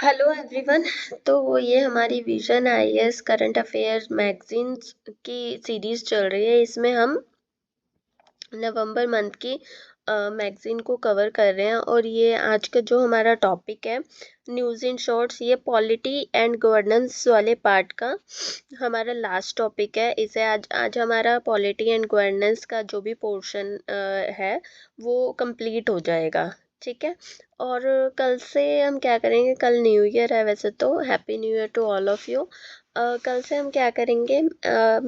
Hello everyone. तो ये हमारी vision IAS current affairs magazines की सीरीज चल रही है। इसमें हम नवंबर मंथ की मैगजीन को कवर कर रहे हैं और ये आज का जो हमारा टॉपिक है न्यूज़ इन शॉर्ट्स, ये पॉलिटी एंड गवर्नेंस वाले पार्ट का हमारा लास्ट टॉपिक है। इसे आज हमारा पॉलिटी एंड गवर्नेंस का जो भी पोर्शन है वो कंप्लीट हो जाएगा। ठीक है। और कल से हम क्या करेंगे, कल न्यू ईयर है, वैसे तो happy new year to all of you. कल से हम क्या करेंगे,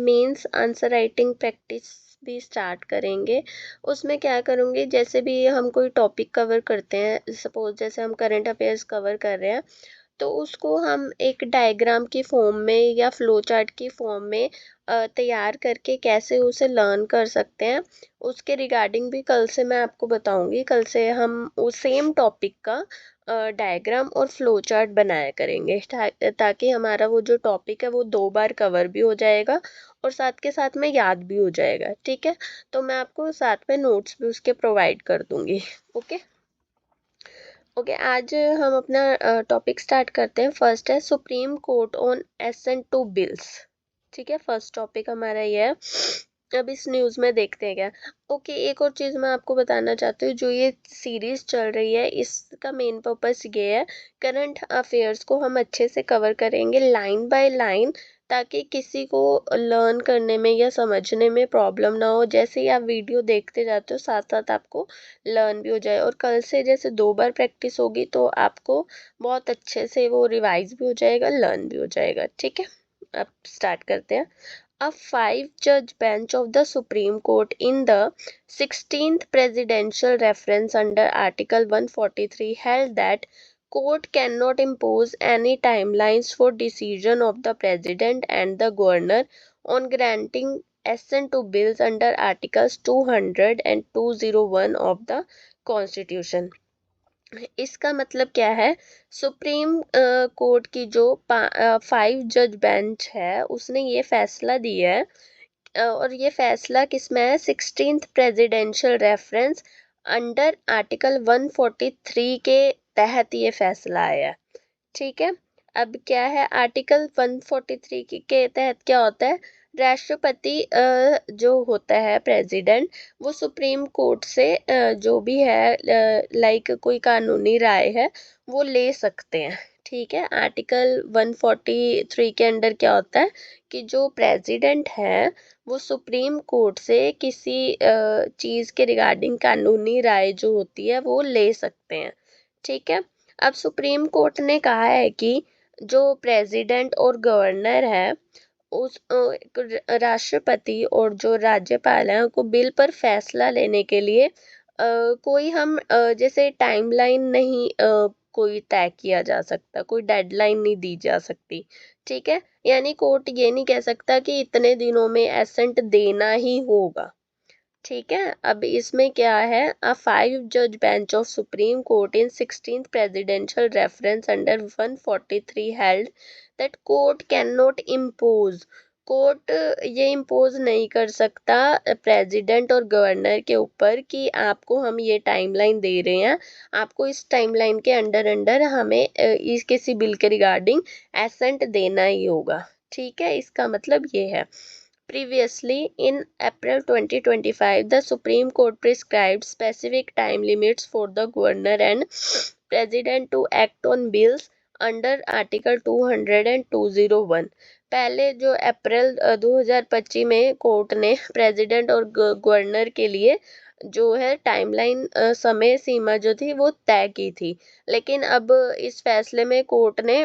मेंस आंसर राइटिंग प्रैक्टिस भी स्टार्ट करेंगे। उसमें क्या करूँगी, जैसे भी हम कोई टॉपिक कवर करते हैं, सपोज जैसे हम करंट अफेयर्स कवर कर रहे हैं, तो उसको हम एक डायग्राम की फॉर्म में या फ्लो चार्ट की फॉर्म में तैयार करके कैसे उसे लर्न कर सकते हैं, उसके रिगार्डिंग भी कल से मैं आपको बताऊंगी। कल से हम उस सेम टॉपिक का डायग्राम और फ्लो चार्ट बनाया करेंगे ताकि हमारा वो जो टॉपिक है वो 2 बार कवर भी हो जाएगा और साथ के साथ में याद भी हो जाएगा। ठीक है। तो मैं आपको साथ में नोट्स भी उसके प्रोवाइड कर दूंगी। ओके। ओके, आज हम अपना टॉपिक स्टार्ट करते हैं। फर्स्ट है supreme court on assent to bills. ठीक है, फर्स्ट टॉपिक हमारा ये है। अब इस न्यूज़ में देखते हैं क्या। ओके, एक और चीज़ मैं आपको बताना चाहती हूँ, जो ये सीरीज चल रही है इसका मेन पर्पस ये है, करंट अफेयर्स को हम अच्छे से कवर करेंगे लाइन बाय लाइन, ताकि किसी को लर्न करने में या समझने में प्रॉब्लम ना हो। जैसे ही आप वीडियो देखते जाते हो साथ साथ आपको लर्न भी हो जाए, और कल से जैसे 2 बार प्रैक्टिस होगी तो आपको बहुत अच्छे से वो रिवाइज भी हो जाएगा, लर्न भी हो जाएगा। ठीक है, अब स्टार्ट करते हैं। A 5-judge bench of the Supreme Court in the 16th presidential reference under Article 143 held that court cannot impose any timelines for decision of the president and the governor on granting assent to bills under Articles 200 and 201 of the Constitution। इसका मतलब क्या है, supreme court की जो 5 जज bench है उसने ये फैसला दिया है, और ये फैसला किसमें है, 16th presidential reference under article 143 के तहत ये फैसला आया है। ठीक है। अब क्या है, आर्टिकल 143 के तहत क्या होता है, राष्ट्रपति जो होता है प्रेसिडेंट, वो सुप्रीम कोर्ट से जो भी है लाइक कोई कानूनी राय है वो ले सकते हैं। ठीक है। आर्टिकल 143 के अंडर क्या होता है कि जो प्रेसिडेंट है वो सुप्रीम कोर्ट से किसी चीज़ के रिगार्डिंग कानूनी राय जो होती है वो ले सकते हैं। ठीक है। अब सुप्रीम कोर्ट ने कहा है कि जो प्रेसिडेंट और गवर्नर है, उस राष्ट्रपति और जो राज्यपाल हैं उनको बिल पर फैसला लेने के लिए कोई हम जैसे टाइमलाइन नहीं कोई तय किया जा सकता, कोई डेडलाइन नहीं दी जा सकती। ठीक है। यानी कोर्ट ये नहीं कह सकता कि इतने दिनों में एसेंट देना ही होगा। ठीक है। अब इसमें क्या है, अ 5-judge bench of supreme court in 16th presidential reference under 143 held that court cannot impose, court ये इम्पोज नहीं कर सकता प्रेसिडेंट और गवर्नर के ऊपर कि आपको हम ये टाइमलाइन दे रहे हैं, आपको इस टाइमलाइन के अंडर अंडर हमें इस किसी बिल के रिगार्डिंग एसेंट देना ही होगा। ठीक है, इसका मतलब ये है। Previously, in April 2025, the Supreme Court prescribed specific time limits for the Governor and President to act on bills under Article 200 and 201। पहले जो अप्रैल 2025 में कोर्ट ने प्रेसिडेंट और गवर्नर के लिए जो है टाइमलाइन समय सीमा जो थी वो तय की थी, लेकिन अब इस फैसले में कोर्ट ने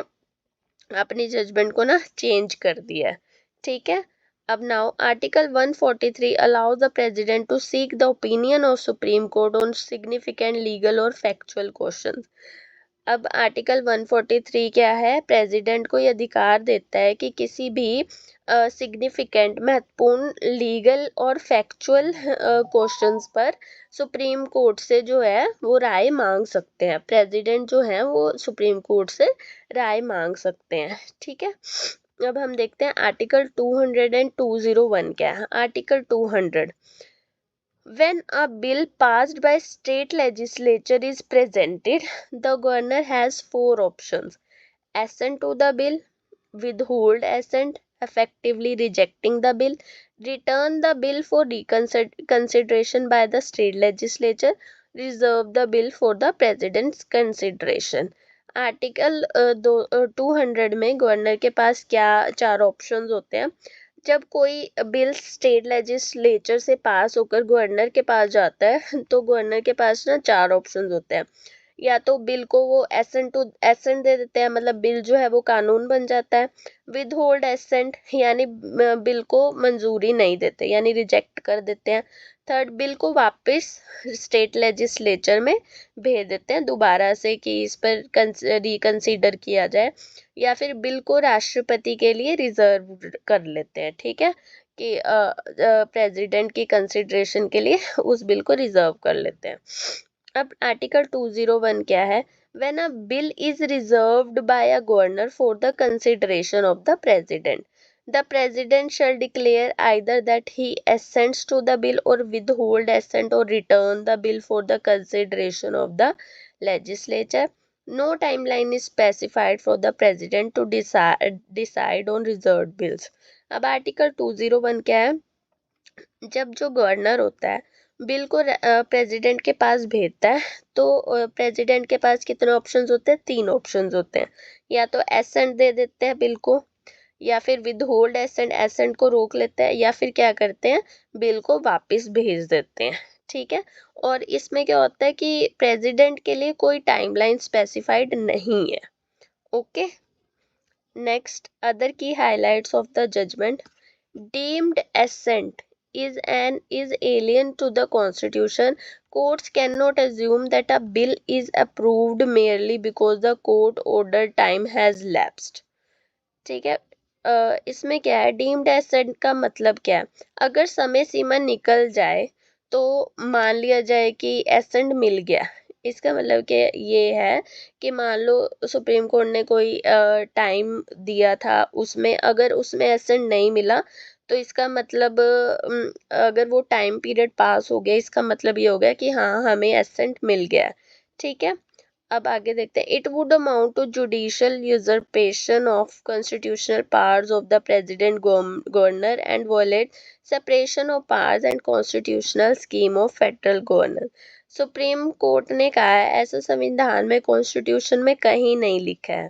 अपनी जजमेंट को ना चेंज कर दिया है। ठीक है। अब now article 143 allows the president to seek the opinion of Supreme Court on significant legal और factual questions। अब आर्टिकल 143 क्या है, प्रेसिडेंट को ये अधिकार देता है कि किसी भी सिग्निफिकेंट महत्वपूर्ण लीगल और फैक्चुअल क्वेश्चंस पर सुप्रीम कोर्ट से जो है वो राय मांग सकते हैं। प्रेसिडेंट जो है वो सुप्रीम कोर्ट से राय मांग सकते हैं। ठीक है। अब हम देखते हैं आर्टिकल 200 एंड 201 क्या है। Article 200, when a bill passed by state legislature is presented, the governor has 4 options। assent to the bill, withhold assent, effectively rejecting the bill, return the bill for consideration by the state legislature, reserve the bill for the president's consideration. Article 200 में governor के पास क्या 4 options होते हैं। जब कोई bill state legislature से पास होकर governor के पास जाता है तो गवर्नर के पास ना 4 ऑप्शंस होते हैं। या तो बिल को वो एसेंट दे देते हैं, मतलब बिल जो है वो कानून बन जाता है। विद होल्ड एसेंट यानी बिल को मंजूरी नहीं देते, यानी रिजेक्ट कर देते हैं। थर्ड, बिल को वापस स्टेट लेजिस्लेचर में भेज देते हैं दोबारा से कि इस पर रिकंसीडर किया जाए, या फिर बिल को राष्ट्रपति के लिए रिजर्व कर लेते हैं। ठीक है, कि प्रेसिडेंट की कंसिडरेशन के लिए उस बिल को रिजर्व कर लेते हैं। अब आर्टिकल 201 क्या है? When a bill is reserved by a governor for the consideration of the president shall declare either that he assents to the bill or withhold assent or return the bill for the consideration of the legislature. No timeline is specified for the president to decide on reserved bills. अब article 201 क्या है? जब जो governor होता है bill को president के पास भेजता है तो प्रेसिडेंट के पास कितने ऑप्शंस होते हैं? 3 ऑप्शंस होते हैं। या तो एसेंट दे देते हैं बिल को, या फिर विद होल्ड एसेंट, एसेंट को रोक लेते हैं, या फिर क्या करते हैं, बिल को वापस भेज देते हैं। ठीक है, और इसमें क्या होता है कि प्रेसिडेंट के लिए कोई टाइमलाइन स्पेसिफाइड नहीं है। Okay, next, other key highlights of the judgment. Deemed assent is alien to the constitution. Courts cannot assume that a bill is approved merely because the court ordered time has lapsed. ठीक है, इसमें क्या है, deemed accent का मतलब क्या है? अगर समय सीमा निकल जाए तो मान लिया जाए कि एसेंट मिल गया, इसका मतलब कि ये है कि मान लो सुप्रीम कोर्ट ने कोई टाइम दिया था, उसमें अगर उसमें एसेंट नहीं मिला तो इसका मतलब अगर वो टाइम पीरियड पास हो गया, इसका मतलब ये हो गया कि हाँ हमें एसेंट मिल गया। ठीक है, अब आगे देखते हैं। It would amount to judicial usurpation of constitutional powers of the president governor and violate separation of powers and constitutional scheme of federal governor. Supreme court ने कहा है ऐसा संविधान में, कॉन्स्टिट्यूशन में कहीं नहीं लिखा है।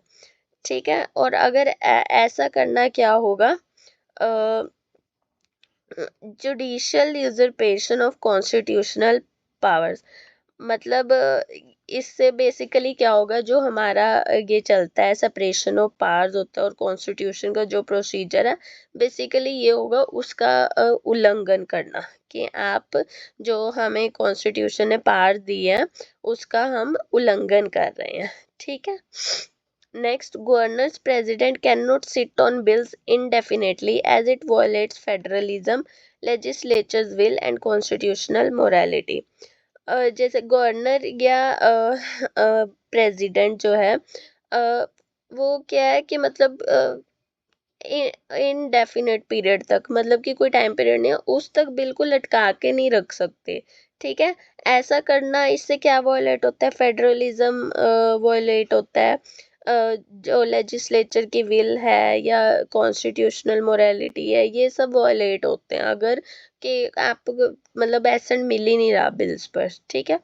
ठीक है, और अगर ऐसा करना क्या होगा, judicial usurpation of constitutional powers, मतलब इससे बेसिकली क्या होगा, जो हमारा ये चलता है सेपरेशन ऑफ पावर्स होता है और कॉन्स्टिट्यूशन का जो प्रोसीजर है, बेसिकली ये होगा उसका उल्लंघन करना, कि आप जो हमें कॉन्स्टिट्यूशन ने पावर दी है उसका हम उल्लंघन कर रहे हैं। ठीक है, next, governors president can not sit on bills indefinitely as it violates federalism, legislatures will and constitutional morality. जैसे गवर्नर या प्रेसिडेंट जो है वो क्या है कि मतलब इनडेफिनेट पीरियड तक, मतलब कि कोई टाइम पीरियड नहीं है, उस तक बिल्कुल लटका के नहीं रख सकते। ठीक है, ऐसा करना, इससे क्या वॉयलेट होता है, फेडरलिज्म वॉयलेट होता है, जो लेजिस्लेचर की विल है या कॉन्स्टिट्यूशनल मोरालिटी है, ये सब वॉयलेट होते हैं अगर कि आप मतलब एसेंट मिल ही नहीं रहा बिल्स पर। ठीक है,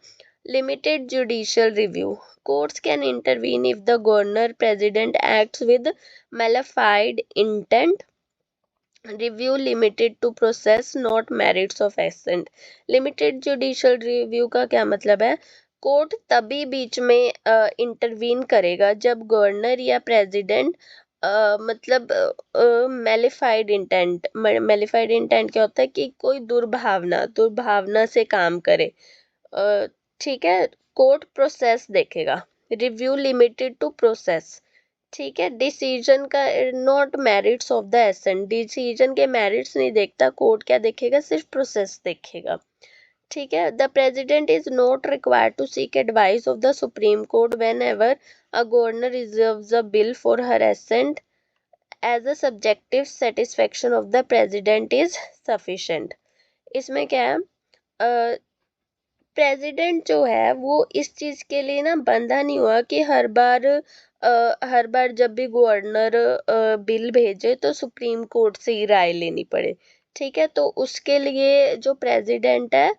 limited judicial review. Courts can intervene if the governor president acts with malified intent. Review limited to process, not merits of assent. Limited judicial review का क्या मतलब है? कोर्ट तभी बीच में इंटरवीन करेगा जब गवर्नर या प्रेसिडेंट मतलब मेलिफाइड इंटेंट, मेलिफाइड इंटेंट क्या होता है कि कोई दुर्भावना से काम करे। ठीक है, कोर्ट प्रोसेस देखेगा। Review limited to process. ठीक है, डिसीजन का not merits of the assent, decision के मेरिट्स नहीं देखता कोर्ट, क्या देखेगा, सिर्फ प्रोसेस देखेगा। ठीक है, the president is not required to seek advice of the supreme court whenever a governor reserves a bill for her assent as a subjective satisfaction of the president is sufficient. इसमें क्या है, president जो है वो इस चीज के लिए ना बंधा नहीं हुआ कि हर बार जब भी गवर्नर बिल भेजे तो सुप्रीम कोर्ट से ही राय लेनी पड़े। ठीक है, तो उसके लिए जो प्रेसिडेंट है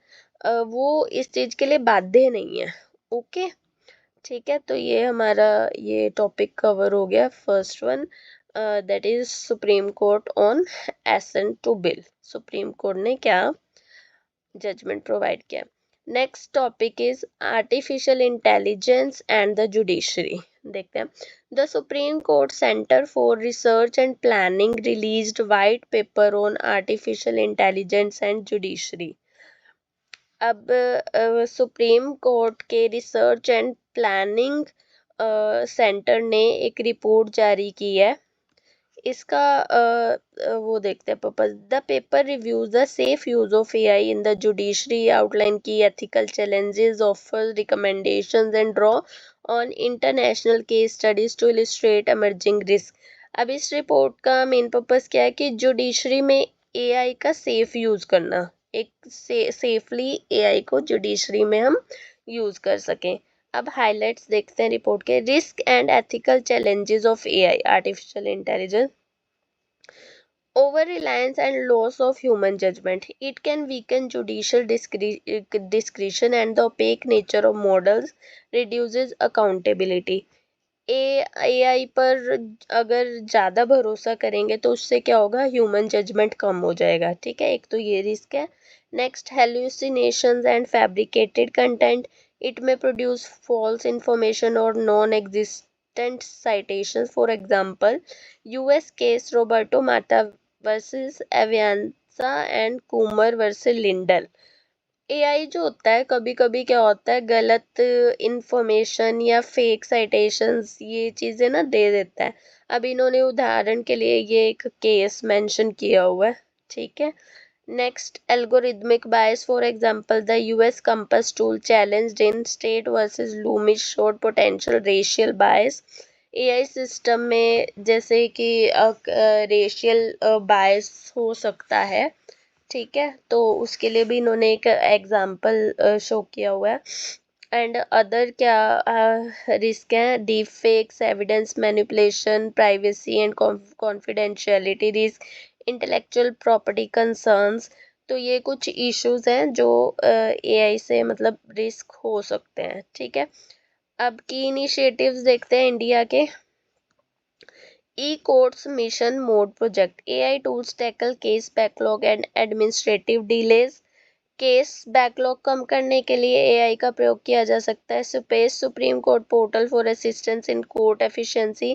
वो इस चीज के लिए बाध्य नहीं है। ओके, ठीक है, तो ये हमारा ये टॉपिक कवर हो गया, first one, that is supreme court on assent to bill. Supreme court ने क्या जजमेंट प्रोवाइड किया। Next topic is artificial intelligence and the judiciary. देखते हैं। The supreme court centre for research and planning released white paper on artificial intelligence and judiciary. अब supreme court के research and planning centre ने एक report जारी की है। इसका वो देखते हैं purpose. The paper reviews the safe use of AI in the judiciary, outline की ethical challenges, offer recommendations and draw on international case studies to illustrate emerging risk. अब इस रिपोर्ट का मेन पर्पस क्या है कि जुडिशरी में AI का safe use करना, एक सेफली एआई को जुडिशरी में हम यूज कर सकें। अब हाइलाइट्स देखते हैं रिपोर्ट के। Risk and ethical challenges of AI artificial intelligence. Over reliance and loss of human judgment. It can weaken judicial discretion, and the opaque nature of models reduces accountability. AI पर अगर ज़्यादा भरोसा करेंगे तो उससे क्या होगा, ह्यूमन जजमेंट कम हो जाएगा। ठीक है, एक तो ये रिस्क है। Next, hallucinations and fabricated content. It may produce false information और non existent citations. For example, US case Roberto Mata versus Avianca and Coomer versus Lindell. AI जो होता है कभी कभी क्या होता है, गलत इंफॉर्मेशन या फेक साइटेशंस ये चीज़ें ना दे देता है। अब इन्होंने उदाहरण के लिए ये एक केस मेंशन किया हुआ है। ठीक है, next, algorithmic bias. For example, the US compass tool challenged in state versus Lumix showed potential racial bias. AI system में जैसे कि रेशियल बायस हो सकता है। ठीक है, तो उसके लिए भी इन्होंने एक एग्जाम्पल शो किया हुआ है। एंड अदर क्या रिस्क है, deep fakes, evidence manipulation, privacy and confidentiality risk, intellectual property concerns. तो ये कुछ इश्यूज हैं जो एआई से मतलब रिस्क हो सकते हैं। ठीक है, अब की इनिशिएटिव्स देखते हैं इंडिया के। E-Courts Mission Mode Project. AI tools tackle case backlog and administrative delays. Case backlog कम करने के लिए एआई का प्रयोग किया जा सकता है। Space supreme court portal for assistance in court efficiency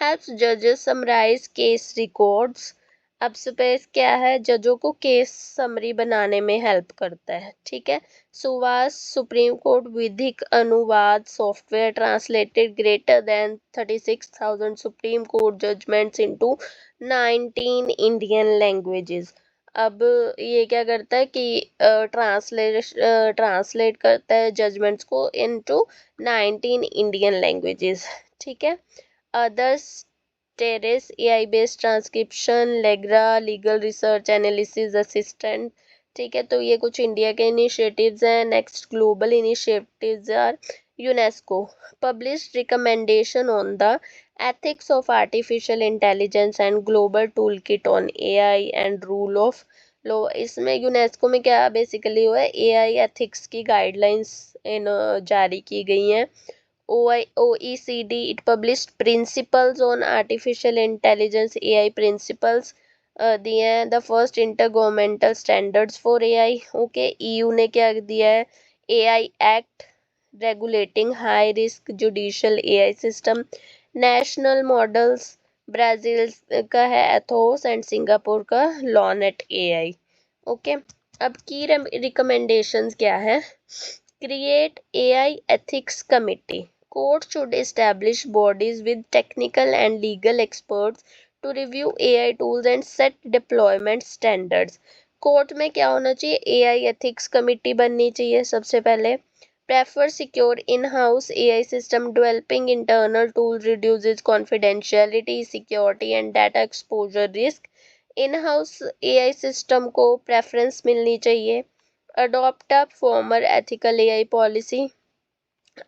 helps जजेस समराइज केस रिकॉर्ड्स। अब स्पेस क्या है, जजों को केस समरी बनाने में हेल्प करता है। ठीक है, सुवास सुप्रीम कोर्ट विधिक अनुवाद software translated greater than 36,000 supreme court judgments into 19 Indian languages. अब ये क्या करता है कि ट्रांसलेट करता है जजमेंट्स को इनटू 19 इंडियन लैंग्वेजेस। ठीक है, others terrace AI based transcription, लेग्रा लीगल रिसर्च एनालिसिस असिस्टेंट। ठीक है, तो ये कुछ इंडिया के इनिशिएटिव्स हैं। Next, global initiatives are UNESCO published recommendation on the ethics of artificial intelligence and global toolkit on AI and rule of law। इसमें UNESCO में क्या बेसिकली हुआ है, एआई एथिक्स की गाइडलाइंस इन जारी की गई हैं। OECD it published principles on artificial intelligence AI principles दिए हैं। The first intergovernmental standards for AI. Okay, EU ने क्या दिया है, AI act regulating high risk judicial AI system. National models, Brazil का है एथोस एंड सिंगापुर का लॉनेट AI. Okay, अब की रिकमेंडेशंस क्या है, create AI ethics committee. Court should establish bodies with technical and legal experts to review AI tools and set deployment standards. Court में क्या होना चाहिए, एआई एथिक्स कमिटी बननी चाहिए सबसे पहले। Prefer secure in-house AI system. Developing internal tools reduces confidentiality, security and data exposure risk. In-house AI system को preference मिलनी चाहिए। adopt a former ethical AI policy.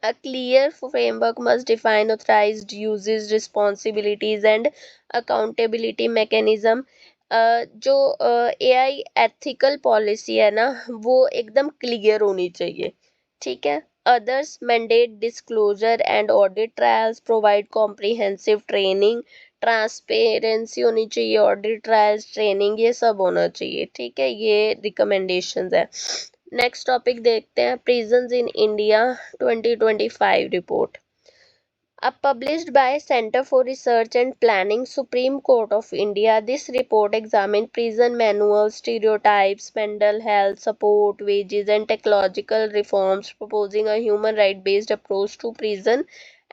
A clear framework must define authorized uses, responsibilities and accountability mechanism. जो AI ethical policy है ना, वो एकदम clear होनी चाहिए, ठीक है. Others mandate disclosure and audit trails, provide comprehensive training, transparency होनी चाहिए, ऑडिट ट्रायल्स ट्रेनिंग, ये सब होना चाहिए, ठीक है. ये रिकमेंडेशंस है. नेक्स्ट टॉपिक देखते हैं, prisons in India 2025 report. Published by Center for Research and Planning, Supreme Court of India. This report examined prison manuals, stereotypes, mental health support, wages, and technological reforms, proposing a human right based approach to prison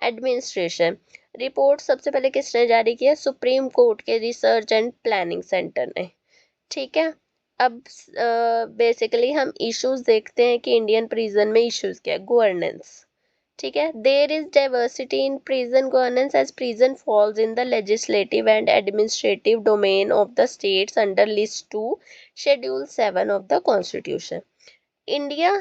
administration. Report सबसे पहले किसने जारी किया? Supreme court के research and planning centre ने, ठीक है. अब बेसिकली हम इश्यूज देखते हैं कि इंडियन प्रिजन में इश्यूज क्या है. गवर्नेंस, ठीक है. There is diversity in prison governance as prison falls in the legislative and administrative domain of the states under list 2 schedule 7 of the constitution. India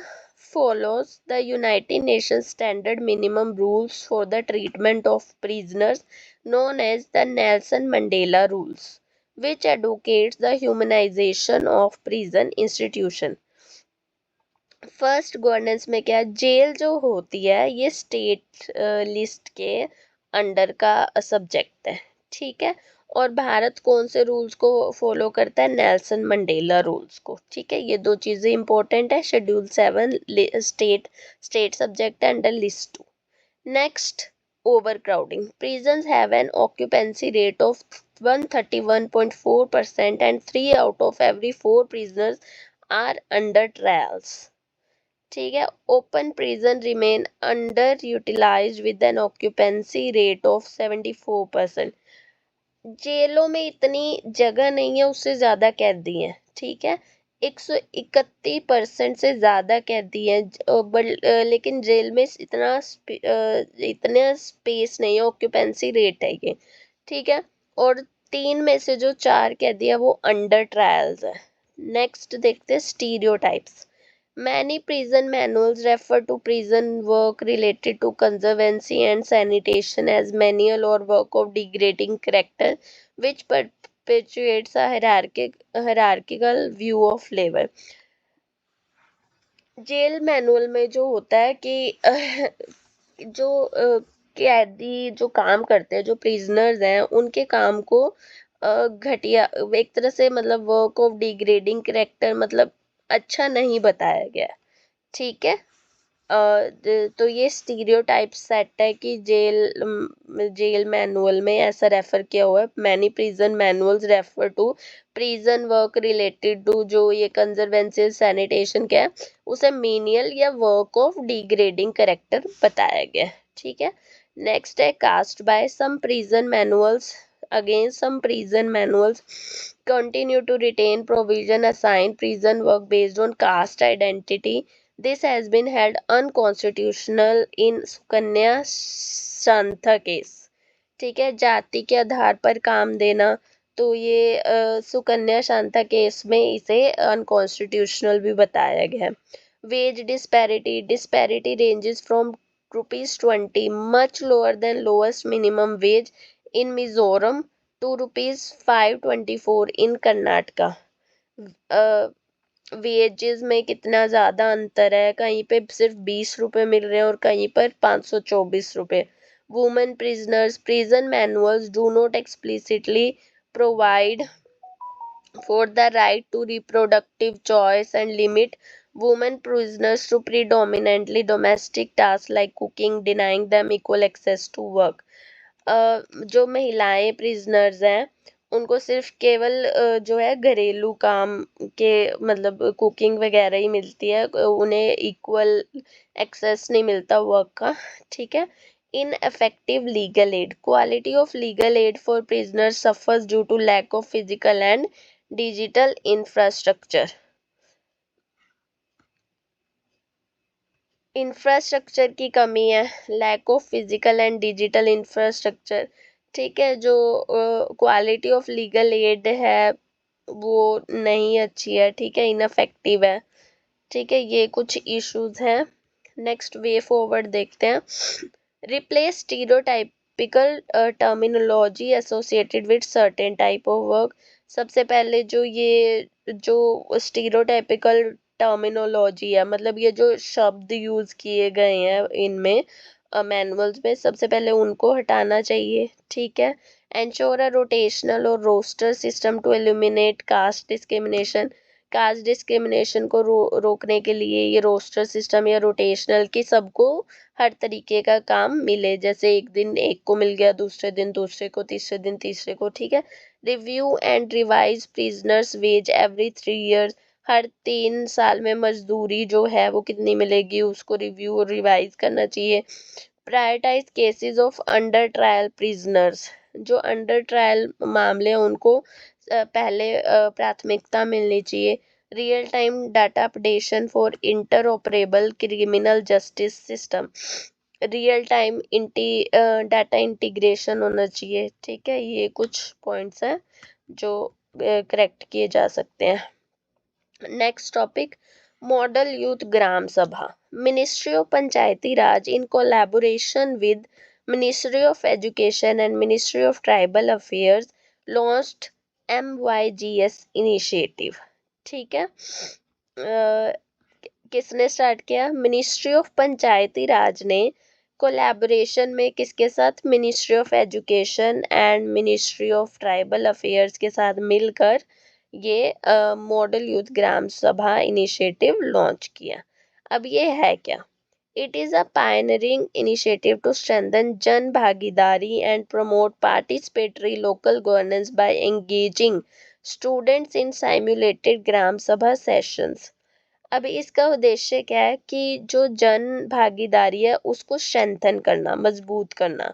follows the United Nations Standard Minimum Rules for the Treatment of Prisoners, known as the Nelson Mandela Rules, which advocates the humanization of prison institution. First governance में क्या है? Jail जो होती है ये state list के under का subject है, ठीक है. और भारत कौन से रूल्स को फॉलो करता है? नेल्सन मंडेला रूल्स को, ठीक है. ये दो चीज़ें इंपॉर्टेंट है. शेड्यूल 7 स्टेट सब्जेक्ट है under list 2. Next, overcrowding. Prisons have an occupancy rate of 131.4% and 3 out of every 4 prisoners are under trials. ठीक है. Open prison remain underutilised with an occupancy rate of 74%. जेलों में इतनी जगह नहीं है, उससे ज़्यादा कैदी हैं, ठीक है. 131% से ज़्यादा कैदी हैं, लेकिन जेल में इतना स्पेस नहीं है, ऑक्यूपेंसी रेट है ये, ठीक है. और 3 में से जो 4 कैदी है वो अंडर ट्रायल्स है. नेक्स्ट देखते हैं stereotypes. Many prison manuals refer to prison work related to conservancy and sanitation as manual or work of degrading character, which perpetuates a hierarchical view of labor. Jail manual में जो होता है कि जो कैदी जो काम करते हैं, जो प्रिजनर्स हैं, उनके काम को घटिया एक तरह से, मतलब वर्क ऑफ डिग्रेडिंग कैरेक्टर, मतलब अच्छा नहीं बताया गया, ठीक है. तो ये स्टीरियोटाइप सेट है कि जेल मैनुअल में ऐसा रेफर किया हुआ है. Many prison manuals refer to prison work related to, जो ये कंजर्वेंसी सैनिटेशन क्या है, उसे मीनियल या वर्क ऑफ डिग्रेडिंग कैरेक्टर बताया गया, ठीक है. नेक्स्ट है cast by. Some prison manuals against some prison manuals continue to retain provision assign prison work based on caste identity. This has been held unconstitutional in Sukanya Shanta case, ठीक है. जाति के आधार पर काम देना, तो ये सुकन्या शांता केस में इसे अनकॉन्स्टिट्यूशनल भी बताया गया है. Wage disparity ranges from ₹20 much lower than lowest minimum wage in Mizoram to ₹524 in Karnataka. Wages में कितना ज़्यादा अंतर है, कहीं पे सिर्फ ₹20 मिल रहे हैं और कहीं पर ₹524. Women prisoners. Prison manuals do not explicitly provide for the right to reproductive choice and limit women prisoners to predominantly domestic tasks like cooking, denying them equal access to work. जो महिलाएं प्रिजनर्स हैं उनको सिर्फ केवल जो है घरेलू काम के, मतलब कुकिंग वगैरह ही मिलती है, उन्हें इक्वल एक्सेस नहीं मिलता वर्क का, ठीक है. Ineffective legal aid. Quality of legal aid for prisoners suffers due to lack of physical and digital infrastructure. Infrastructure की कमी है, lack of physical and digital infrastructure, ठीक है. जो क्वालिटी ऑफ लीगल एड है वो नहीं अच्छी है, ठीक है, इनफेक्टिव है, ठीक है, ये कुछ इश्यूज हैं। नेक्स्ट वे फॉरवर्ड देखते हैं। Replace stereotypical terminology associated with certain type of work. सबसे पहले जो स्टीरियोटाइपिकल टर्मिनोलॉजी है, मतलब ये जो शब्द यूज किए गए हैं इनमें मैनुअल्स में, सबसे पहले उनको हटाना चाहिए। ठीक है। एंश्योर अ रोटेशनल और roster system to eliminate caste discrimination. Caste discrimination को रोकने के लिए ये रोस्टर सिस्टम या रोटेशनल की सबको हर तरीके का काम मिले, जैसे एक दिन एक को मिल गया, दूसरे दिन दूसरे को, तीसरे दिन तीसरे को। ठीक है। Review and revise prisoners wage every 3 years। हर 3 साल में मजदूरी जो है वो कितनी मिलेगी उसको रिव्यू और रिवाइज करना चाहिए। Prioritise cases of under trial prisoners. जो अंडर ट्रायल मामले हैं उनको पहले प्राथमिकता मिलनी चाहिए। Real time data updation for interoperable criminal justice system. Real time data integration होना चाहिए। ठीक है, ये कुछ पॉइंट्स हैं जो करेक्ट किए जा सकते हैं। नेक्स्ट टॉपिक, मॉडल यूथ ग्राम सभा। Ministry of Panchayati Raj in collaboration with ministry of education and ministry of tribal affairs launched MYGS initiative. ठीक है। किसने स्टार्ट किया? मिनिस्ट्री ऑफ पंचायती राज ने कोलैबोरेशन में किसके साथ? Ministry of education and ministry of tribal affairs के साथ मिलकर ये मॉडल यूथ ग्राम सभा इनिशिएटिव लॉन्च किया। अब ये है क्या? It is a pioneering initiative to strengthen Jan Bhagidari and promote participatory local governance by engaging students in simulated gram sabha sessions. अब इसका उद्देश्य क्या है कि जो जन भागीदारी है उसको स्ट्रेंथन करना, मजबूत करना,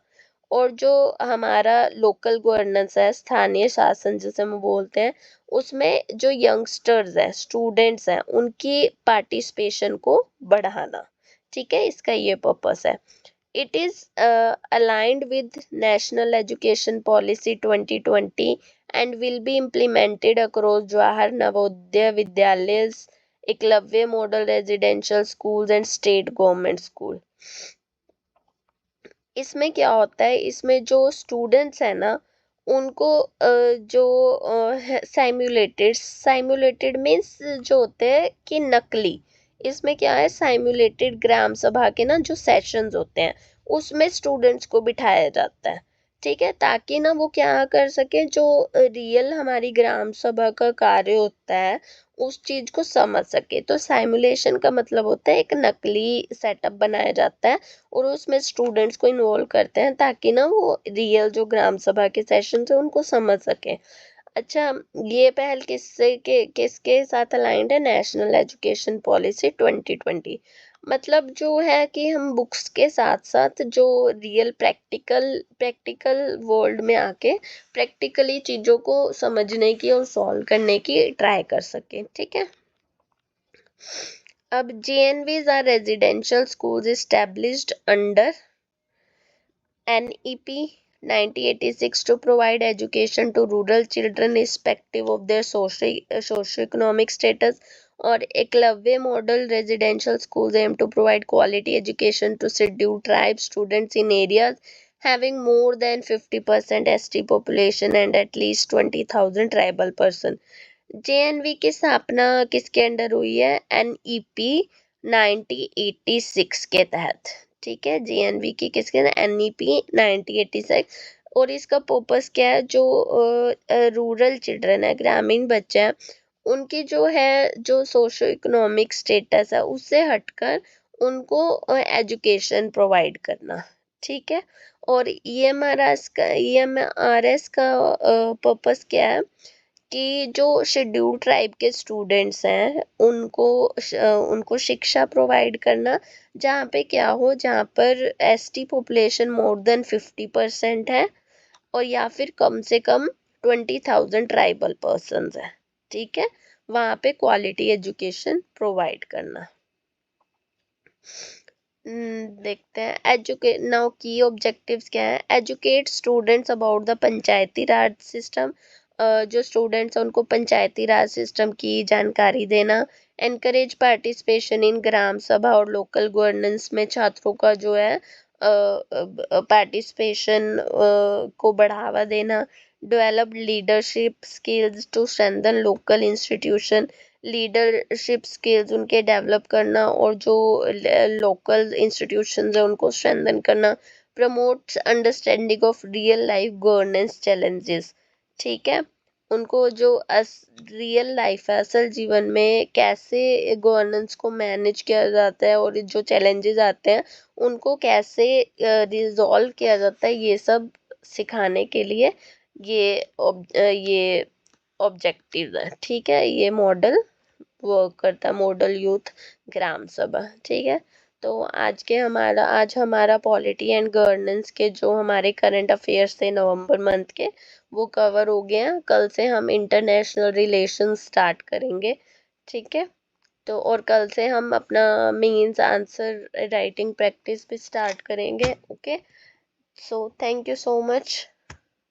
और जो हमारा लोकल गवर्नेंस है, स्थानीय शासन जिसे हम बोलते हैं, उसमें जो यंगस्टर्स हैं, स्टूडेंट्स हैं, उनकी पार्टिसिपेशन को बढ़ाना। ठीक है, इसका ये पर्पस है। It is aligned with National Education Policy 2020 and will be implemented across Jawahar Navodaya Vidyalayas, Eklavya Model Residential Schools and State Government School। इसमें क्या होता है, इसमें जो स्टूडेंट्स हैं ना उनको जो साइमुलेटेड मीन्स जो होते हैं कि नकली, इसमें क्या है, साइमुलेटेड ग्राम सभा के ना जो सेशंस होते हैं उसमें स्टूडेंट्स को बिठाया जाता है। ठीक है, ताकि ना वो क्या कर सके, जो रियल हमारी ग्राम सभा का कार्य होता है उस चीज को समझ सके। तो साइमुलेशन का मतलब होता है एक नकली सेटअप बनाया जाता है और उसमें स्टूडेंट्स को इन्वॉल्व करते हैं ताकि ना वो रियल जो ग्राम सभा के सेशन है उनको समझ सके। अच्छा, ये पहल किसके साथ अलाइंड है? National education policy 2020। मतलब जो है कि हम बुक्स के साथ साथ जो रियल प्रैक्टिकल वर्ल्ड में आके प्रैक्टिकली चीज़ों को समझने की और सॉल्व करने की ट्राई कर सके। ठीक है। अब JNVs are residential schools established under NEP 1986 to provide education to rural children irrespective of their socio-economic status, और Eklavya model residential schools aim to provide quality education to scheduled tribe students in areas having more than 50% ST population and at least 20,000 tribal person। JNV की स्थापना किसके under हुई है? NEP 1986 के तहत। ठीक है, JNV की किसके? NEP 1986। और इसका पर्पस क्या है? जो रूरल चिल्ड्रन है, ग्रामीण बच्चे हैं, उनकी जो है जो सोशो इकोनॉमिक स्टेटस है उससे हटकर उनको एजुकेशन प्रोवाइड करना। ठीक है। और EMRS का पर्पस क्या है कि जो शेड्यूल ट्राइब के स्टूडेंट्स हैं उनको शिक्षा प्रोवाइड करना, जहाँ पे क्या हो, जहाँ पर ST पॉपुलेशन मोर देन 50% है और या फिर कम से कम 20,000 ट्राइबल पर्सन्स है। ठीक है, वहाँ पे क्वालिटी एजुकेशन प्रोवाइड करना। देखते हैं नाउ की ऑब्जेक्टिव्स क्या है। Educate students about the Panchayati Raj system. जो स्टूडेंट्स हैं उनको पंचायती राज सिस्टम की जानकारी देना। एनकरेज पार्टिसिपेशन इन ग्राम सभा और लोकल गवर्नेंस में छात्रों का जो है पार्टिसिपेशन को बढ़ावा देना। Develop leadership skills to strengthen local institution, leadership skills उनके डेवलप करना और जो लोकल इंस्टीट्यूशंस है उनको स्ट्रेंथन करना। Promotes understanding of real life governance challenges, ठीक है, उनको जो रियल लाइफ है, असल जीवन में कैसे गवर्नेंस को मैनेज किया जाता है और जो चैलेंजेस आते हैं उनको कैसे रिजॉल्व किया जाता है, ये सब सिखाने के लिए ये ऑब्जेक्टिव है, ठीक है। ये मॉडल वर्क करता है, मॉडल यूथ ग्राम सभा, ठीक है। तो आज हमारा पॉलिटी एंड गवर्नेंस के जो हमारे करंट अफेयर्स थे नवंबर मंथ के, वो कवर हो गए हैं। कल से हम इंटरनेशनल रिलेशंस स्टार्ट करेंगे, ठीक है। तो और कल से हम अपना मीन्स आंसर राइटिंग प्रैक्टिस भी स्टार्ट करेंगे, okay. So thank you so much.